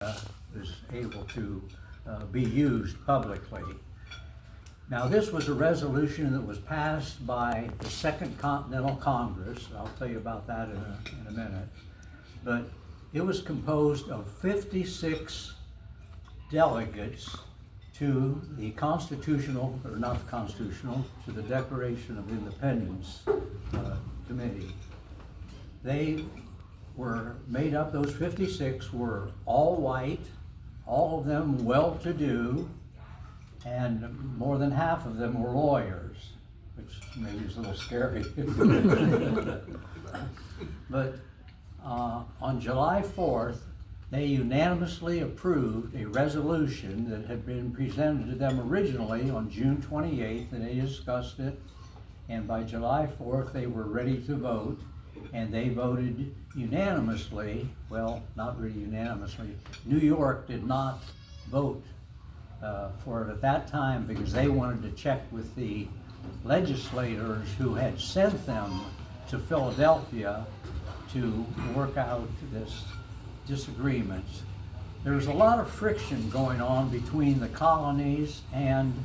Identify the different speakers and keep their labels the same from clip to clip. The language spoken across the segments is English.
Speaker 1: is able to be used publicly. Now, this was a resolution that was passed by the Second Continental Congress. I'll tell you about that in a minute. But it was composed of 56 delegates to the constitutional, or not constitutional, to the Declaration of Independence Committee. They were made up, those 56 were all white, all of them well-to-do, and more than half of them were lawyers, which maybe is a little scary. But on July 4th, they unanimously approved a resolution that had been presented to them originally on June 28th, and they discussed it. And by July 4th, they were ready to vote, and they voted unanimously. Well, not really unanimously. New York did not vote for it at that time because they wanted to check with the legislators who had sent them to Philadelphia to work out this disagreement. There was a lot of friction going on between the colonies and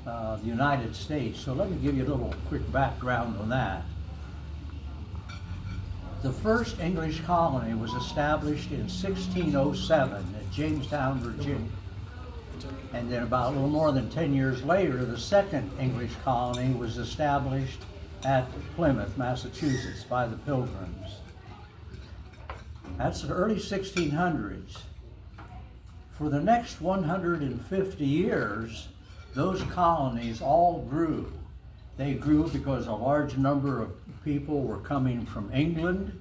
Speaker 1: the United States. So let me give you a little quick background on that. The first English colony was established in 1607 at Jamestown, Virginia. And then about a little more than 10 years later, the second English colony was established at Plymouth, Massachusetts by the Pilgrims. That's the early 1600s. For the next 150 years, those colonies all grew. They grew because a large number of people were coming from England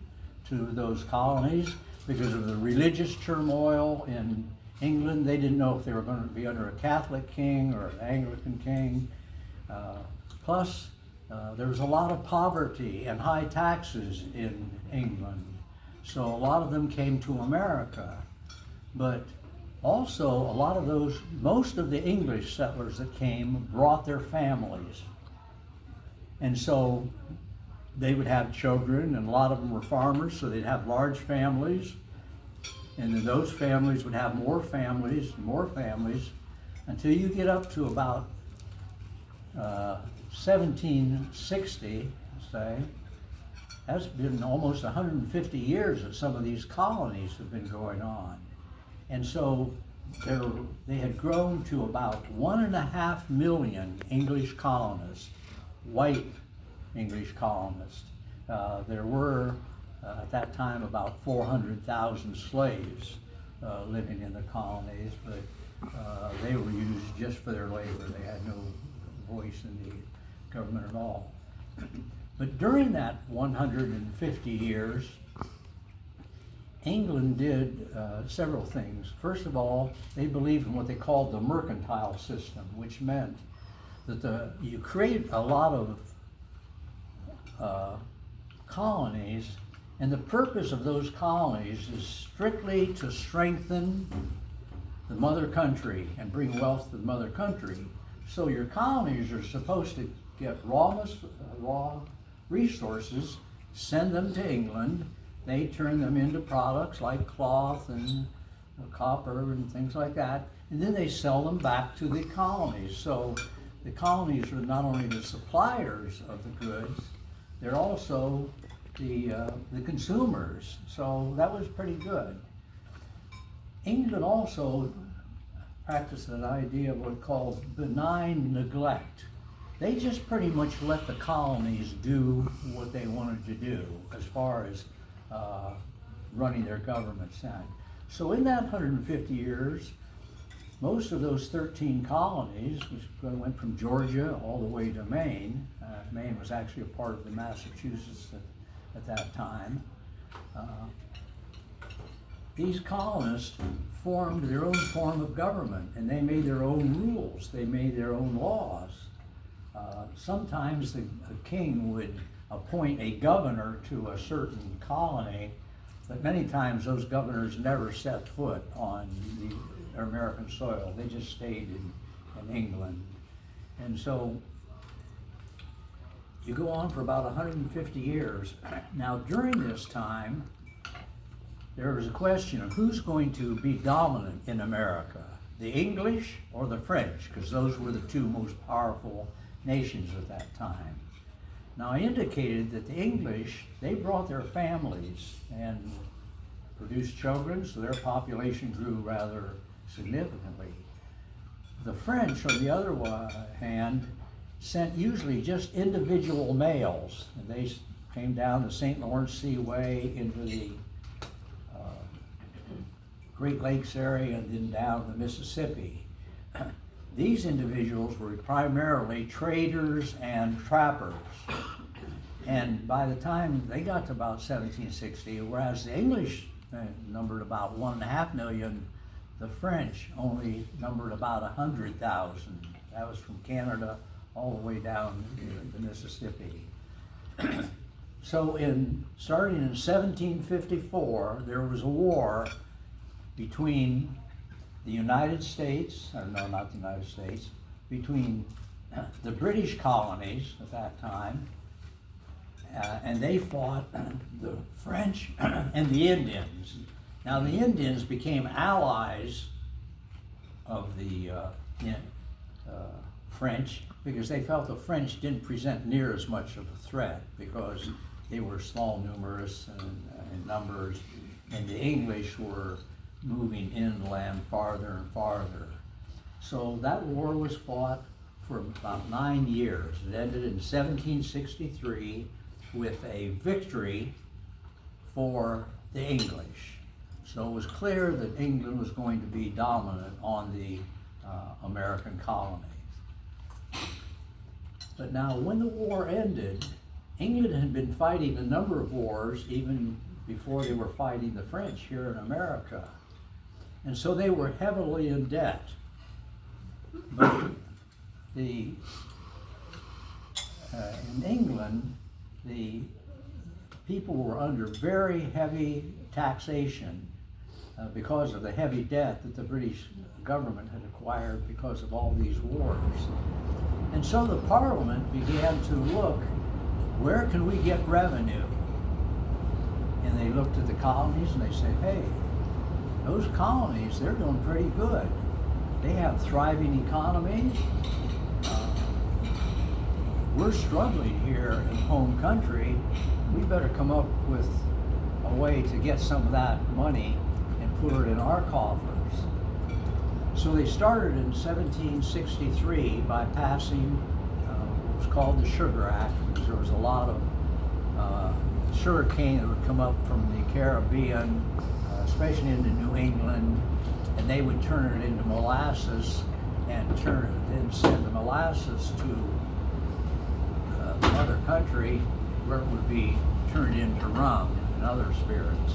Speaker 1: to those colonies because of the religious turmoil in England. They didn't know if they were going to be under a Catholic king or an Anglican king. Plus, there was a lot of poverty and high taxes in England. So a lot of them came to America. But also, a lot of those, most of the English settlers that came brought their families. And so they would have children, and a lot of them were farmers, so they'd have large families. And then those families would have more families, until you get up to about 1760, say. That's been almost 150 years that some of these colonies have been going on. And so they had grown to about 1.5 million English colonists, white English colonists. There were, at that time, about 400,000 slaves living in the colonies, but they were used just for their labor. They had no voice in the government at all. But during that 150 years, England did several things. First of all, they believed in what they called the mercantile system, which meant that you create a lot of colonies, and the purpose of those colonies is strictly to strengthen the mother country and bring wealth to the mother country. So your colonies are supposed to get raw resources, send them to England. They turn them into products like cloth and copper and things like that, and then they sell them back to the colonies. So the colonies are not only the suppliers of the goods, they're also the consumers. So that was pretty good. England also practiced an idea of what's called benign neglect. They just pretty much let the colonies do what they wanted to do as far as running their governments then. So in that 150 years, most of those 13 colonies, which went from Georgia all the way to Maine, Maine was actually a part of the Massachusetts at that time, these colonists formed their own form of government, and they made their own rules, they made their own laws. Sometimes the king would appoint a governor to a certain colony, but many times those governors never set foot on the American soil. They just stayed in England. And so you go on for about 150 years. Now during this time, there was a question of who's going to be dominant in America, the English or the French, because those were the two most powerful nations at that time. Now, I indicated that the English, they brought their families and produced children, so their population grew rather significantly. The French, on the other hand, sent usually just individual males, and they came down the St. Lawrence Seaway into the Great Lakes area and then down the Mississippi. These individuals were primarily traders and trappers. And by the time they got to about 1760, whereas the English numbered about 1.5 million, the French only numbered about 100,000. That was from Canada all the way down the Mississippi. So starting in 1754, there was a war between the United States, or no, not the United States, between the British colonies at that time, and they fought the French and the Indians. Now the Indians became allies of the French because they felt the French didn't present near as much of a threat because they were small, numerous in numbers, and the English were moving inland farther and farther. So that war was fought for about 9 years. It ended in 1763 with a victory for the English. So it was clear that England was going to be dominant on the American colonies. But now when the war ended, England had been fighting a number of wars even before they were fighting the French here in America. And so they were heavily in debt. But in England, the people were under very heavy taxation because of the heavy debt that the British government had acquired because of all these wars. And so the Parliament began to look, where can we get revenue? And they looked at the colonies and they said, hey, those colonies, they're doing pretty good. They have thriving economies. We're struggling here in home country. We better come up with a way to get some of that money and put it in our coffers. So they started in 1763 by passing what was called the Sugar Act, because there was a lot of sugar cane that would come up from the Caribbean, especially into New England, and they would turn it into molasses and then send the molasses to the mother country where it would be turned into rum and other spirits.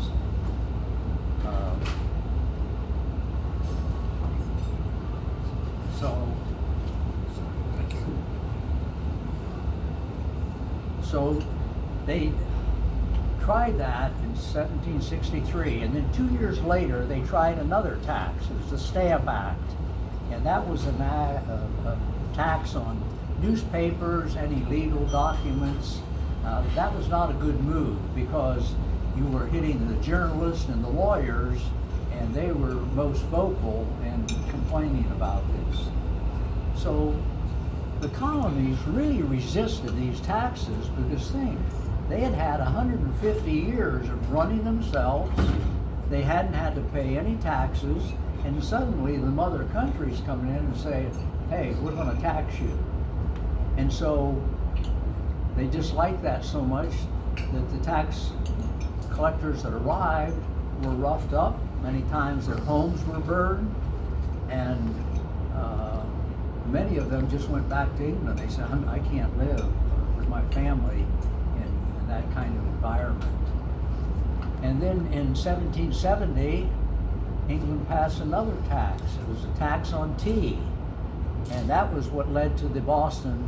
Speaker 1: So they tried that in 1763, and then 2 years later they tried another tax. It was the Stamp Act, and that was a tax on newspapers, any legal documents. That was not a good move because you were hitting the journalists and the lawyers, and they were most vocal and complaining about this. So the colonies really resisted these taxes because they had had 150 years of running themselves. They hadn't had to pay any taxes, and suddenly the mother country's coming in and saying, hey, we're going to tax you. And so they disliked that so much that the tax collectors that arrived were roughed up. Many times their homes were burned, and many of them just went back to England. They said, I can't live with my family in that kind of environment. And then in 1770, England passed another tax. It was a tax on tea, and that was what led to the Boston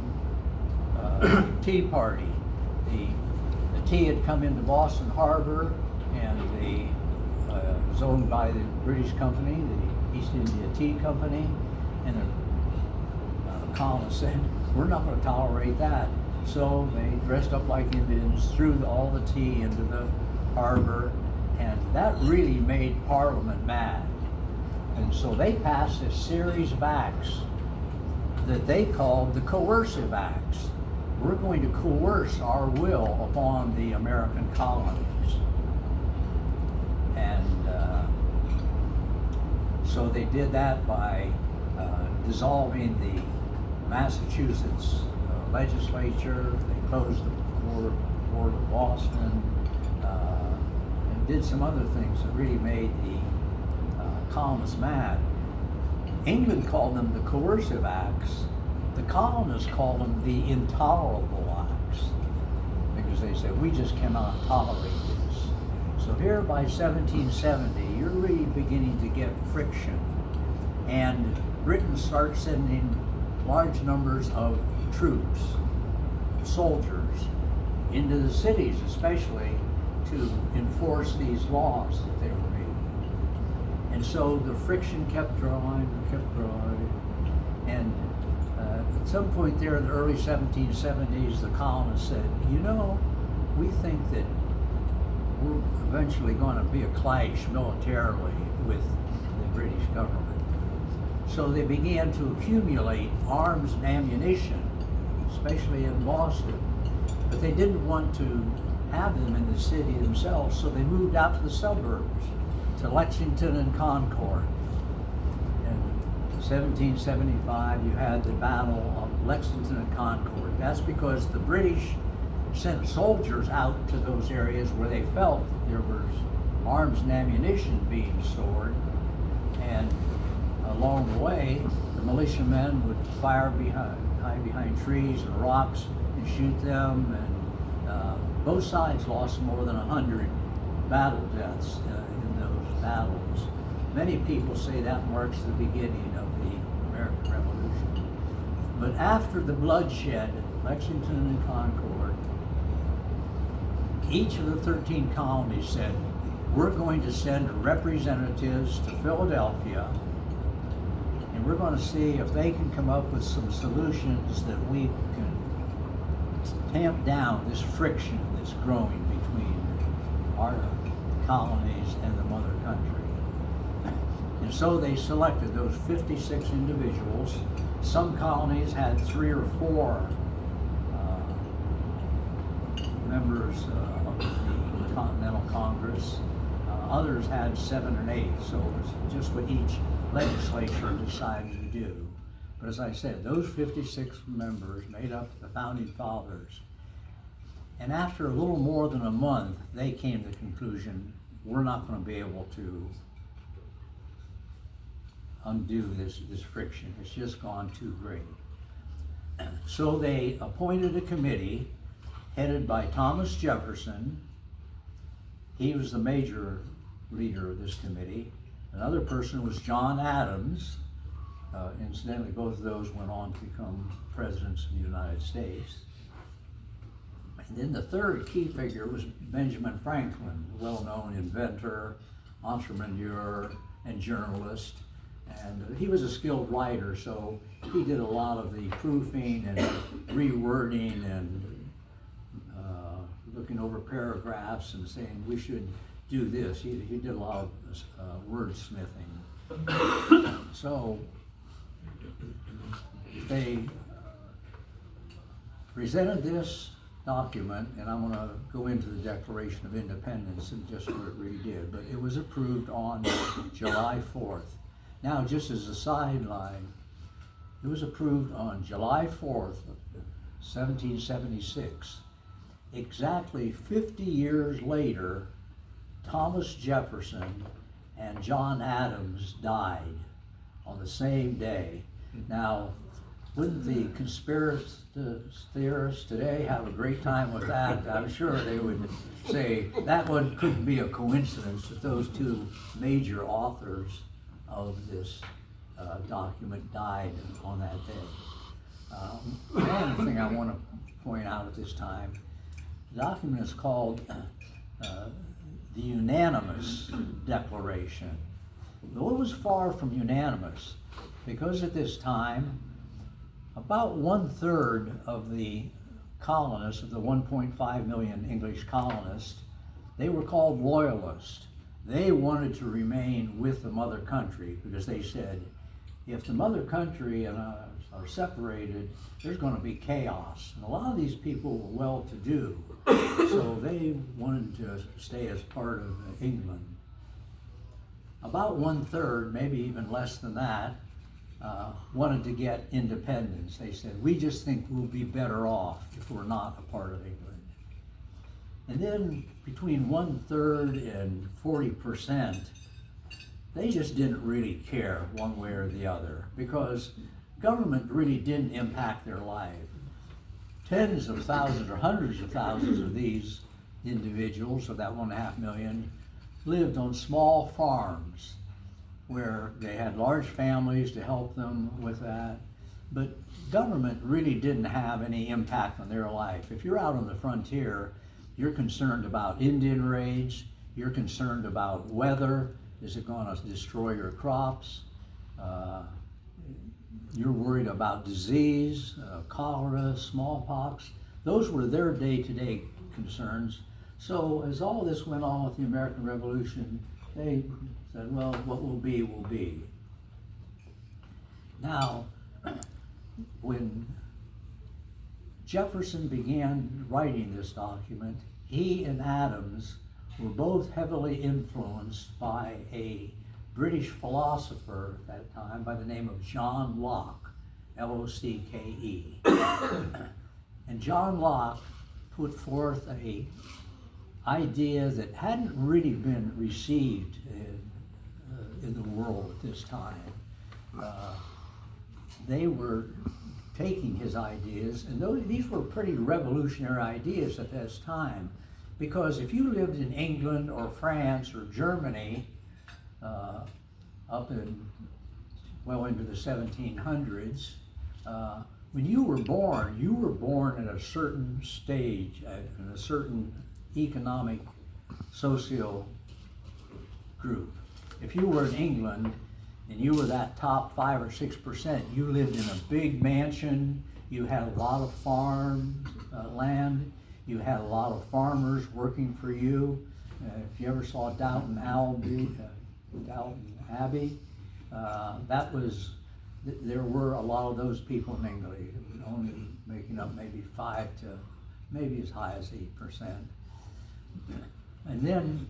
Speaker 1: Tea Party. The tea had come into Boston Harbor, and it was owned by the British company, the East India Tea Company, and the colonists said, we're not going to tolerate that. So they dressed up like Indians, threw all the tea into the harbor, And that really made Parliament mad. And so they passed a series of acts that they called the coercive acts. We're going to coerce our will upon the American colonies. And so they did that by dissolving the Massachusetts legislature. They closed the Board of Boston, and did some other things that really made the colonists mad. England called them the coercive acts. The colonists called them the intolerable acts, because they said, we just cannot tolerate this. So here by 1770, you're really beginning to get friction. And Britain starts sending large numbers of troops, soldiers, into the cities especially, to enforce these laws that they were making. And so the friction kept growing. And at some point there in the early 1770s, the colonists said, you know, we think that we're eventually going to be a clash militarily with the British government. So they began to accumulate arms and ammunition, especially in Boston. But they didn't want to have them in the city themselves, so they moved out to the suburbs, to Lexington and Concord. In 1775, you had the Battle of Lexington and Concord. That's because the British sent soldiers out to those areas where they felt there was arms and ammunition being stored, and along the way, the militiamen would hide behind trees and rocks and shoot them, and both sides lost more than 100 battle deaths in those battles. Many people say that marks the beginning of the American Revolution. But after the bloodshed at Lexington and Concord, each of the 13 colonies said, we're going to send representatives to Philadelphia, and we're going to see if they can come up with some solutions that we can tamp down this friction that's growing between our colonies and the mother country. And so they selected those 56 individuals. Some colonies had 3 or 4 members of the Continental Congress. Others had 7 or 8, so it was just what each legislature decided to do. But as I said, those 56 members made up the Founding Fathers. And after a little more than a month, they came to the conclusion, we're not going to be able to undo this friction. It's just gone too great. So they appointed a committee headed by Thomas Jefferson. He was the major leader of this committee. Another person was John Adams. Incidentally, both of those went on to become presidents of the United States. And then the third key figure was Benjamin Franklin, a well-known inventor, entrepreneur, and journalist. And he was a skilled writer, so he did a lot of the proofing and rewording and looking over paragraphs and saying we should do this. He did a lot of wordsmithing. So they presented this document, and I'm going to go into the Declaration of Independence and just what it really did, but it was approved on July 4th. Now, just as a sideline, it was approved on July 4th, 1776. Exactly 50 years later, Thomas Jefferson and John Adams died on the same day. Now, wouldn't the conspiracy theorists today have a great time with that? I'm sure they would say that one couldn't be a coincidence that those two major authors of this document died on that day. One thing I want to point out at this time, the document is called the Unanimous Declaration. Though it was far from unanimous, because at this time, about 1/3 of the colonists, of the 1.5 million English colonists, They were called loyalists. They wanted to remain with the mother country because they said, if the mother country and us are separated, there's going to be chaos. And a lot of these people were well-to-do, so they wanted to stay as part of England. About 1/3, maybe even less than that, wanted to get independence. They said, we just think we'll be better off if we're not a part of England. And then between 1/3 and 40%, they just didn't really care one way or the other because government really didn't impact their life. Tens of thousands or hundreds of thousands of these individuals, of that 1.5 million, lived on small farms where they had large families to help them with that. But government really didn't have any impact on their life. If you're out on the frontier, you're concerned about Indian raids, you're concerned about weather, is it going to destroy your crops? You're worried about disease, cholera, smallpox. Those were their day-to-day concerns. So as all this went on with the American Revolution, they said, well, what will be, will be. Now, when Jefferson began writing this document, he and Adams were both heavily influenced by a British philosopher at that time by the name of John Locke, L-O-C-K-E. And John Locke put forth an idea that hadn't really been received in the world at this time. They were taking his ideas, and these were pretty revolutionary ideas at this time, because if you lived in England or France or Germany up in, well, into the 1700s, when you were born at a certain stage, in a certain economic, social group. If you were in England and you were that top 5 or 6%, you lived in a big mansion, you had a lot of farm land, you had a lot of farmers working for you. If you ever saw Downton Abbey, there were a lot of those people in England, only making up maybe 5 to maybe as high as 8%. And then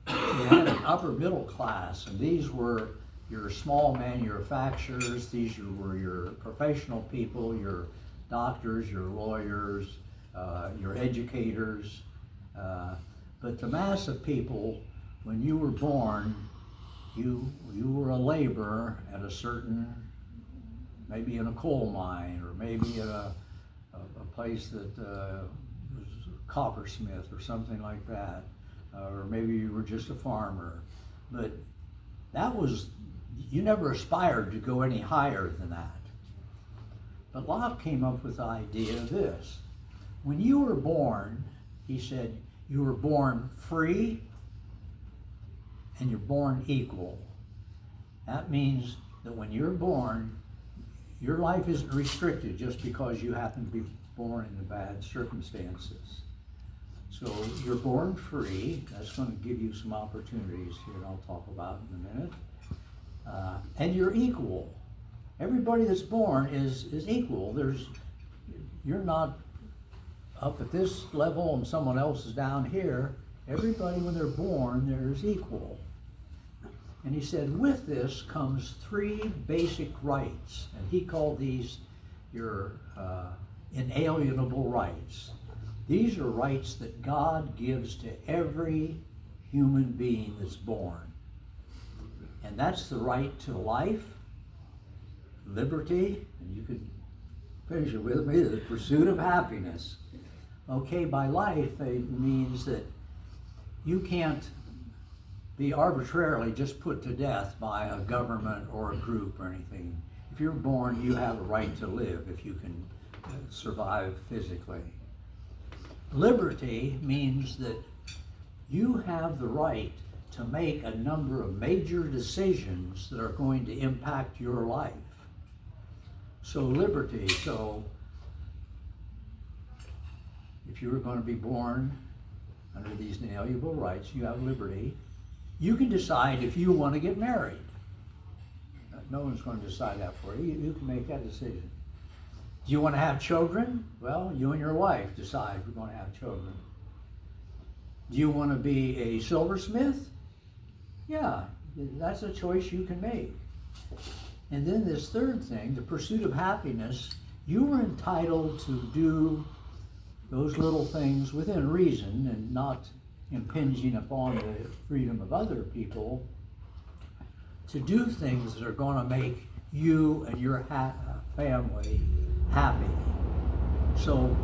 Speaker 1: you had an upper middle class, and these were your small manufacturers, these were your professional people, your doctors, your lawyers, your educators. But the mass of people, when you were born, you were a laborer at a certain, maybe in a coal mine, or maybe at a place that was a coppersmith or something like that, or maybe you were just a farmer. But that was, you never aspired to go any higher than that. But Locke came up with the idea of this. When you were born, he said, you were born free and you're born equal. That means that when you're born, your life isn't restricted just because you happen to be born in the bad circumstances. So you're born free. That's going to give you some opportunities here, and I'll talk about in a minute. And you're equal. Everybody that's born is equal. You're not up at this level and someone else is down here. Everybody, when they're born, there's equal. And he said, with this comes 3 basic rights, and he called these your inalienable rights. These are rights that God gives to every human being that's born. And that's the right to life, liberty, and you could finish it with me, the pursuit of happiness. Okay, by life, it means that you can't be arbitrarily just put to death by a government or a group or anything. If you're born, you have a right to live if you can survive physically. Liberty means that you have the right to make a number of major decisions that are going to impact your life. So liberty, so if you were going to be born under these inalienable rights, you have liberty. You can decide if you want to get married. No one's going to decide that for you. You can make that decision. Do you want to have children? Well, you and your wife decide we're going to have children. Do you want to be a silversmith? Yeah, that's a choice you can make. And then this third thing, the pursuit of happiness, you were entitled to do those little things within reason and not impinging upon the freedom of other people, to do things that are going to make you and your family happy. So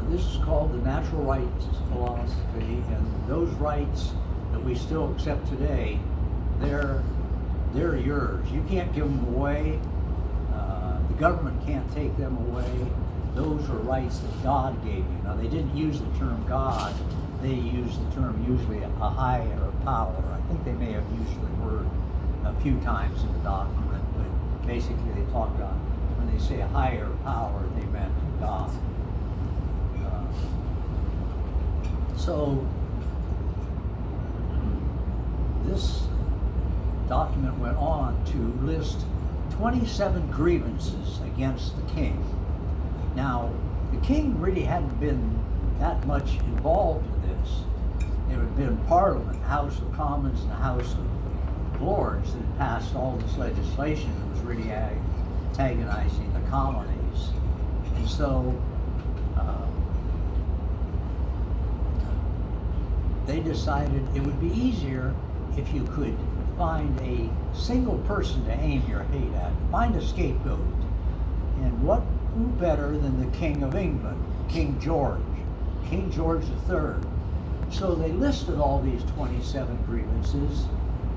Speaker 1: this is called the natural rights philosophy, and those rights that we still accept today, they're yours. You can't give them away. The government can't take them away. Those are rights that God gave you. Now, they didn't use the term God. They used the term usually a higher power. I think they may have used the word a few times in the document, but basically they talked on, when they say a higher power, they meant God. So this document went on to list 27 grievances against the king. Now, the king really hadn't been that much involved in this. It had been Parliament, House of Commons and the House of Lords that had passed all this legislation that was really antagonizing the colonies. And so they decided it would be easier if you could find a single person to aim your hate at, find a scapegoat. And who better than the King of England, King George III. So they listed all these 27 grievances,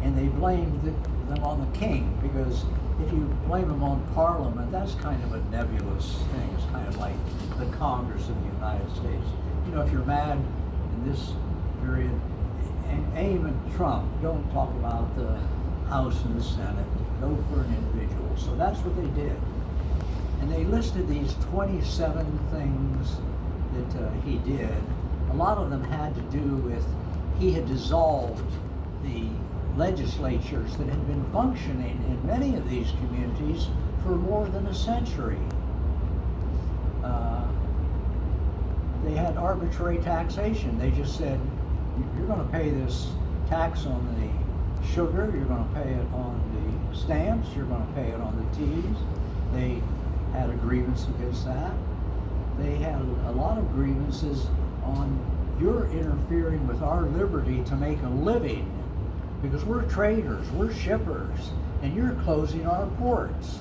Speaker 1: and they blamed them on the king, because if you blame them on Parliament, that's kind of a nebulous thing. It's kind of like the Congress of the United States. You know, if you're mad in this period, aim at Trump. Don't talk about the House and the Senate. Go for an individual. So that's what they did. And they listed these 27 things that he did. A lot of them had to do with, he had dissolved the legislatures that had been functioning in many of these communities for more than a century. They had arbitrary taxation. They just said, you're going to pay this tax on the sugar, you're going to pay it on the stamps, you're going to pay it on the teas. They had a grievance against that. They had a lot of grievances on, you're interfering with our liberty to make a living, because we're traders, we're shippers, and you're closing our ports.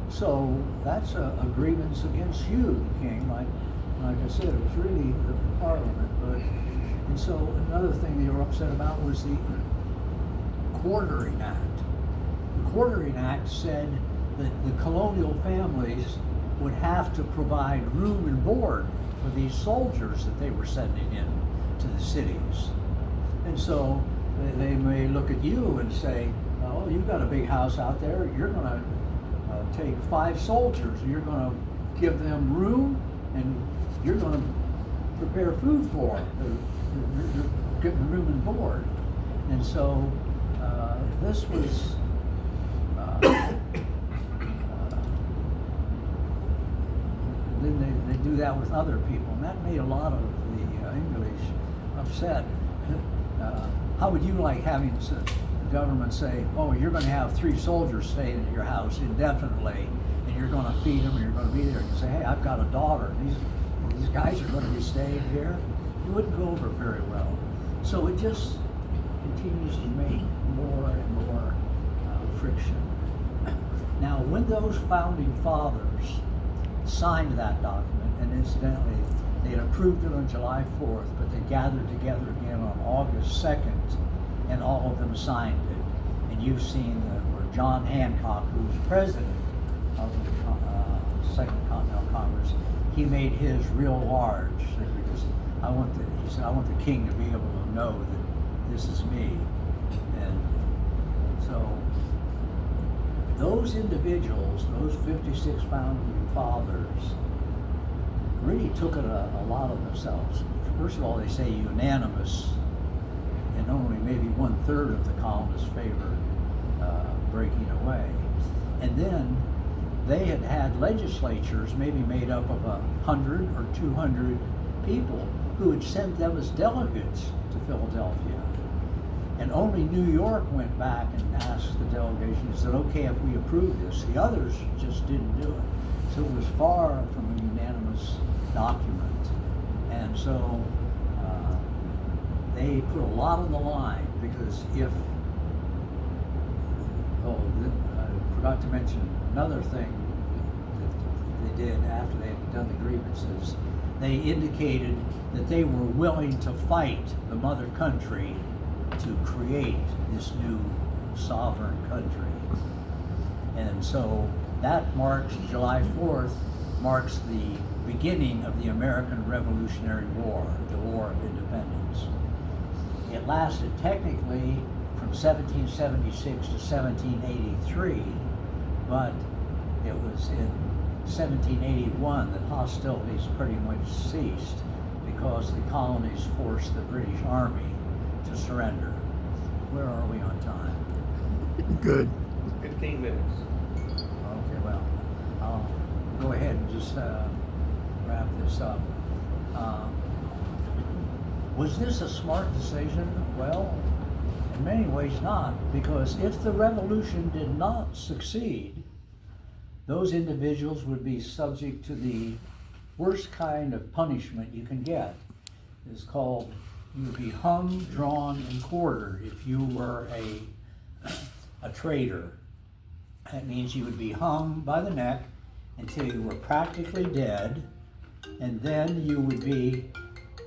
Speaker 1: So that's a grievance against you, the king. Like I said, it was really the Parliament. And so another thing they were upset about was the Quartering Act. The Quartering Act said that the colonial families would have to provide room and board for these soldiers that they were sending in to the cities. And so they may look at you and say, oh, you've got a big house out there, you're going to take 5 soldiers, you're going to give them room, and you're going to prepare food for them. You're getting room and board. And so this was then they do that with other people, and that made a lot of the English upset. How would you like having the government say, oh, you're going to have 3 soldiers staying at your house indefinitely, and you're going to feed them, and you're going to be there, and you say, hey, I've got a daughter, these guys are going to be staying here? It wouldn't go over very well. So it just continues to make more and more friction. Now, when those founding fathers signed that document, and incidentally, they had approved it on July 4th, but they gathered together again on August 2nd, and all of them signed it. And you've seen where John Hancock, who was president of the Second Continental Congress, he made his real large, because he said, I want the king to be able to know that this is me. And so those individuals, those 56 founding fathers, really took it a lot of themselves. First of all, they say unanimous, and only maybe 1/3 of the colonists favored breaking away. And then they had legislatures maybe made up of 100 or 200 people who had sent them as delegates to Philadelphia. And only New York went back and asked the delegation, said, okay, if we approve this. The others just didn't do it. So it was far from a unanimous document. And so they put a lot on the line, because if, I forgot to mention another thing that they did after they had done the grievances. They indicated that they were willing to fight the mother country to create this new sovereign country. And so that marks, July 4th, marks the beginning of the American Revolutionary War, the War of Independence. It lasted technically from 1776 to 1783, but it was in 1781 that hostilities pretty much ceased, because the colonies forced the British Army to surrender. Where are we on time?
Speaker 2: Good.
Speaker 3: 15 minutes.
Speaker 1: Okay, well, I'll go ahead and just wrap this up. Was this a smart decision? Well, in many ways not, because if the revolution did not succeed, those individuals would be subject to the worst kind of punishment you can get. It's called, you would be hung, drawn, and quartered if you were a traitor. That means you would be hung by the neck until you were practically dead, and then you would be,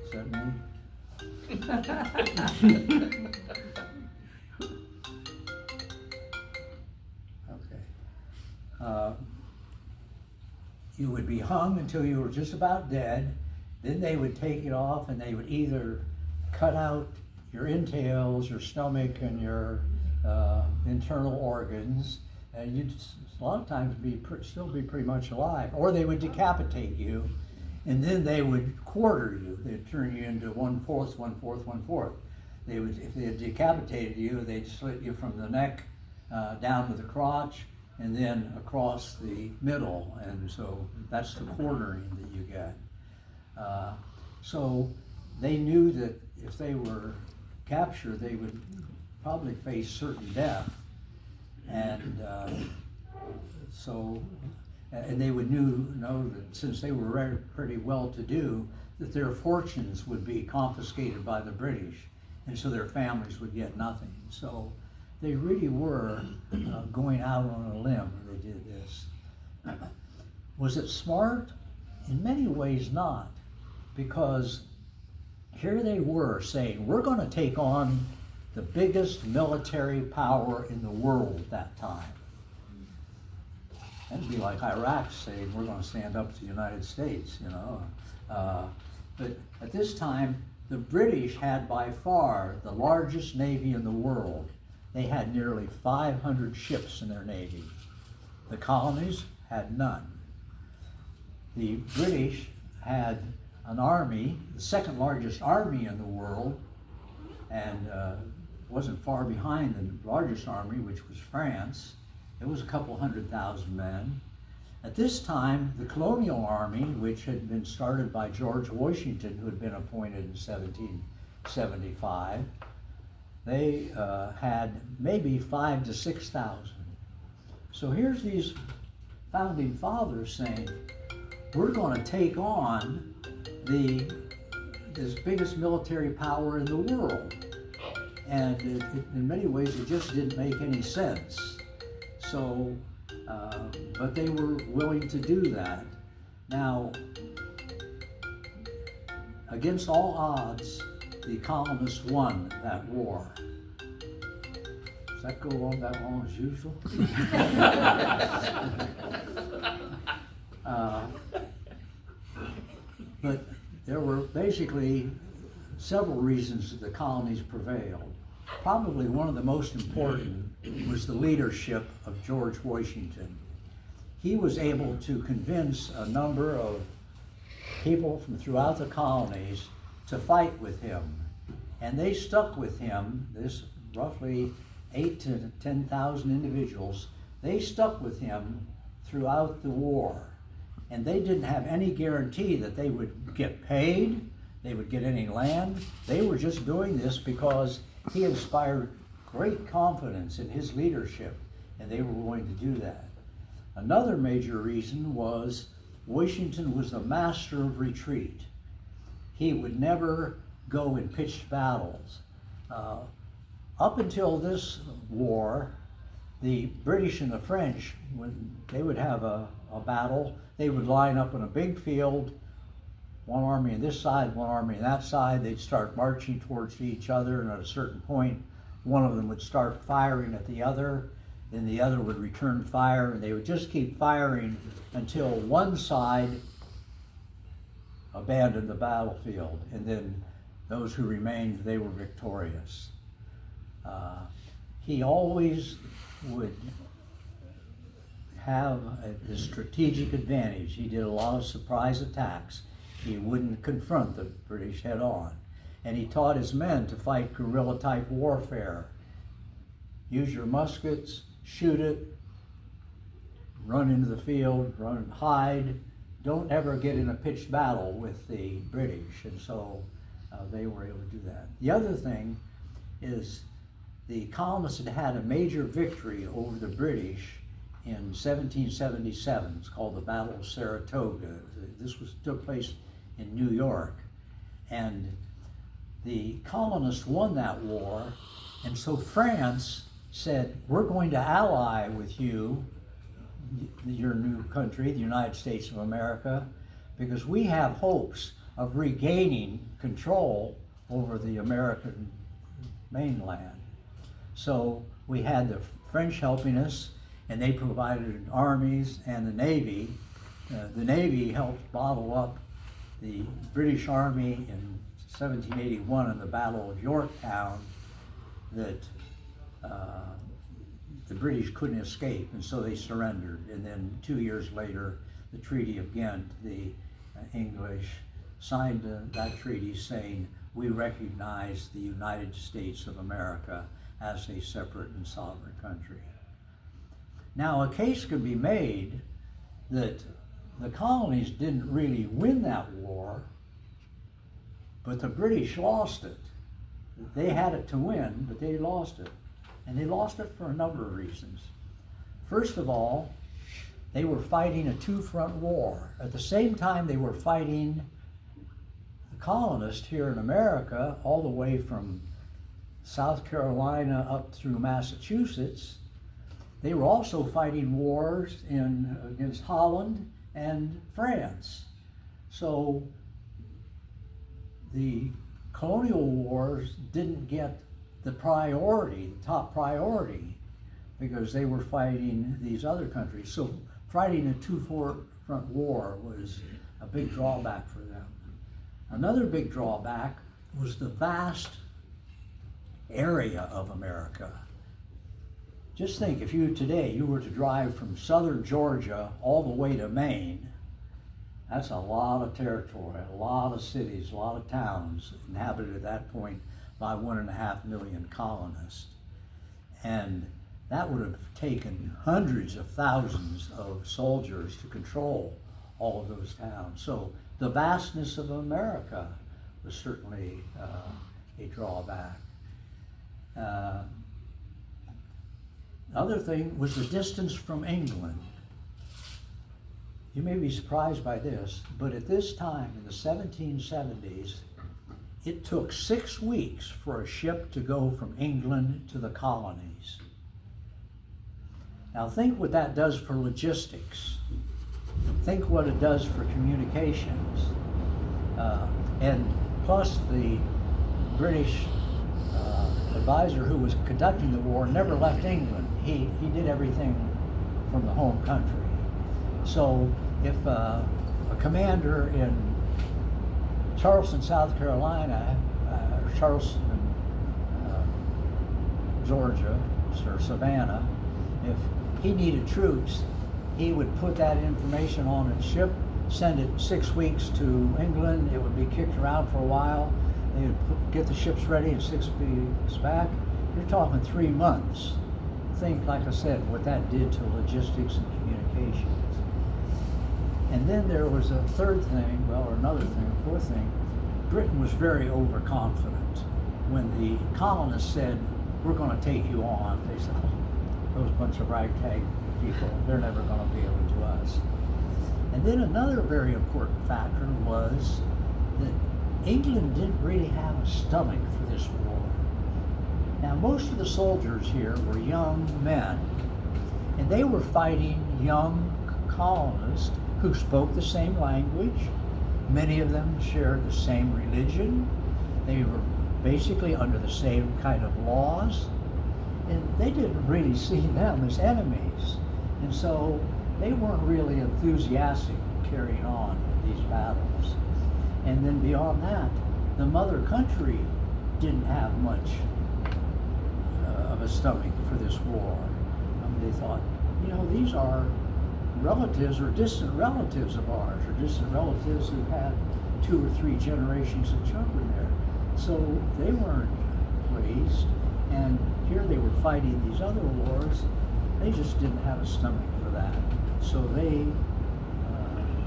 Speaker 1: is that me? Okay. You would be hung until you were just about dead. Then they would take it off, and they would either cut out your entails, your stomach, and your internal organs, and you'd a lot of times still be pretty much alive. Or they would decapitate you, and then they would quarter you. They'd turn you into 1/4, 1/4, 1/4. They would, if they had decapitated you, they'd slit you from the neck down to the crotch, and then across the middle, and so that's the quartering that you get. So they knew that if they were captured, they would probably face certain death, and and they would know that since they were pretty well-to-do, that their fortunes would be confiscated by the British, and so their families would get nothing. So they really were going out on a limb when they did this. Was it smart? In many ways not, because here they were saying, we're going to take on the biggest military power in the world at that time. That'd be like Iraq saying, we're going to stand up to the United States, you know. But at this time, the British had by far the largest navy in the world. They had nearly 500 ships in their navy. The colonies had none. The British had an army, the second largest army in the world, and wasn't far behind the largest army, which was France. It was a couple 100,000 men. At this time, the colonial army, which had been started by George Washington, who had been appointed in 1775, they had maybe 5,000 to 6,000. So here's these founding fathers saying, we're going to take on this biggest military power in the world. And in many ways, it just didn't make any sense. So, but they were willing to do that. Now, against all odds, the colonists won that war. Does that go on that long as usual? But there were basically several reasons that the colonies prevailed. Probably one of the most important was the leadership of George Washington. He was able to convince a number of people from throughout the colonies to fight with him. And they stuck with him, this roughly 8 to 10,000 individuals, they stuck with him throughout the war. And they didn't have any guarantee that they would get paid, they would get any land. They were just doing this because he inspired great confidence in his leadership, and they were willing to do that. Another major reason was Washington was the master of retreat. He would never go in pitched battles. Up until this war, the British and the French, when they would have a battle, they would line up in a big field, one army on this side, one army on that side. They'd start marching towards each other, and at a certain point, one of them would start firing at the other, then the other would return fire, and they would just keep firing until one side abandoned the battlefield, and then those who remained, they were victorious. He always would have a strategic advantage. He did a lot of surprise attacks. He wouldn't confront the British head on. And he taught his men to fight guerrilla type warfare. Use your muskets, shoot it, run into the field, run and hide. Don't ever get in a pitched battle with the British. And so they were able to do that. The other thing is the colonists had had a major victory over the British in 1777. It's called the Battle of Saratoga. This took place in New York. And the colonists won that war, and so France said, we're going to ally with you, your new country, the United States of America, because we have hopes of regaining control over the American mainland. So we had the French helping us, and they provided armies and the Navy. The Navy helped bottle up the British Army in 1781 in the Battle of Yorktown that the British couldn't escape, and so they surrendered. And then 2 years later, the Treaty of Ghent, the English signed that treaty saying, we recognize the United States of America as a separate and sovereign country. Now, a case could be made that the colonies didn't really win that war, but the British lost it. They had it to win, but they lost it. And they lost it for a number of reasons. First of all, they were fighting a two-front war. At the same time they were fighting the colonists here in America, all the way from South Carolina up through Massachusetts. They were also fighting wars against Holland and France. So the colonial wars didn't get the priority, the top priority, because they were fighting these other countries. So fighting a two-front war was a big drawback for them. Another big drawback was the vast area of America. Just think, if you were to drive from southern Georgia all the way to Maine, that's a lot of territory, a lot of cities, a lot of towns inhabited at that point by 1.5 million colonists. And that would have taken hundreds of thousands of soldiers to control all of those towns. So the vastness of America was certainly a drawback. Other thing was the distance from England. You may be surprised by this, but at this time in the 1770s, it took 6 weeks for a ship to go from England to the colonies. Now think what that does for logistics. Think what it does for communications. And plus the British advisor who was conducting the war never left England. He did everything from the home country. So if a commander in Charleston, South Carolina, Charleston, Georgia, or Savannah, if he needed troops, he would put that information on a ship, send it 6 weeks to England. It would be kicked around for a while. They would get the ships ready and 6 weeks back. You're talking 3 months. Think, like I said, what that did to logistics and communications. And then there was a third thing, well, or another thing, a fourth thing. Britain was very overconfident. When the colonists said, we're going to take you on, they said, oh, those bunch of ragtag people, they're never going to be able to do us. And then another very important factor was that England didn't really have a stomach for this war. Now, most of the soldiers here were young men, and they were fighting young colonists who spoke the same language. Many of them shared the same religion. They were basically under the same kind of laws, and they didn't really see them as enemies. And so they weren't really enthusiastic in carrying on these battles. And then beyond that, the mother country didn't have much of a stomach for this war. I mean, they thought, you know, these are relatives or distant relatives of ours, or distant relatives who've had 2 or 3 generations of children there. So they weren't pleased, and here they were fighting these other wars. They just didn't have a stomach for that. So they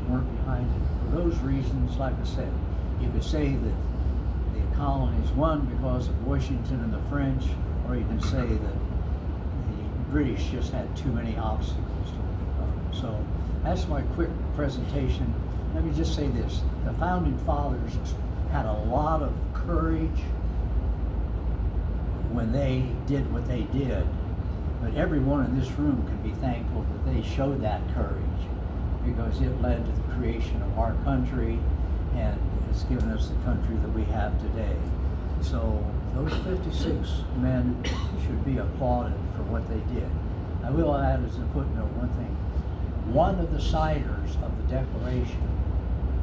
Speaker 1: weren't behind it. For those reasons, like I said, you could say that the colonies won because of Washington and the French, or you can say that the British just had too many obstacles to overcome. So that's my quick presentation. Let me just say this. The Founding Fathers had a lot of courage when they did what they did, but everyone in this room can be thankful that they showed that courage, because it led to the creation of our country, and it's given us the country that we have today. So those 56 men should be applauded for what they did. I will add as a footnote one thing. One of the signers of the Declaration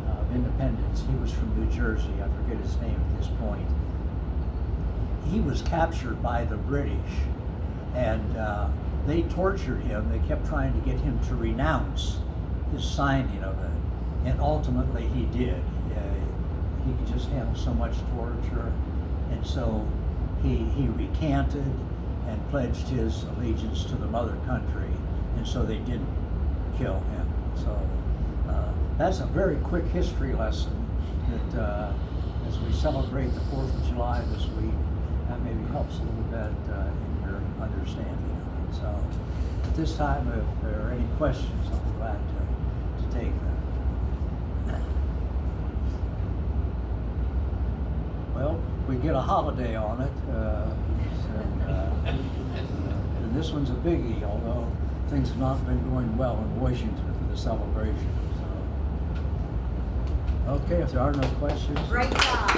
Speaker 1: of Independence, he was from New Jersey, I forget his name at this point. He was captured by the British, and they tortured him. They kept trying to get him to renounce his signing of it, and ultimately he did. He could just handle so much torture, and so he recanted and pledged his allegiance to the mother country, and so they didn't kill him. So that's a very quick history lesson that as we celebrate the 4th of July this week, that maybe helps a little bit in your understanding of it. So at this time, if there are any questions, I'll be glad to take them. Well, we get a holiday on it, and this one's a biggie, although things have not been going well in Washington for the celebration. So, okay, if there are no questions.
Speaker 2: Great job.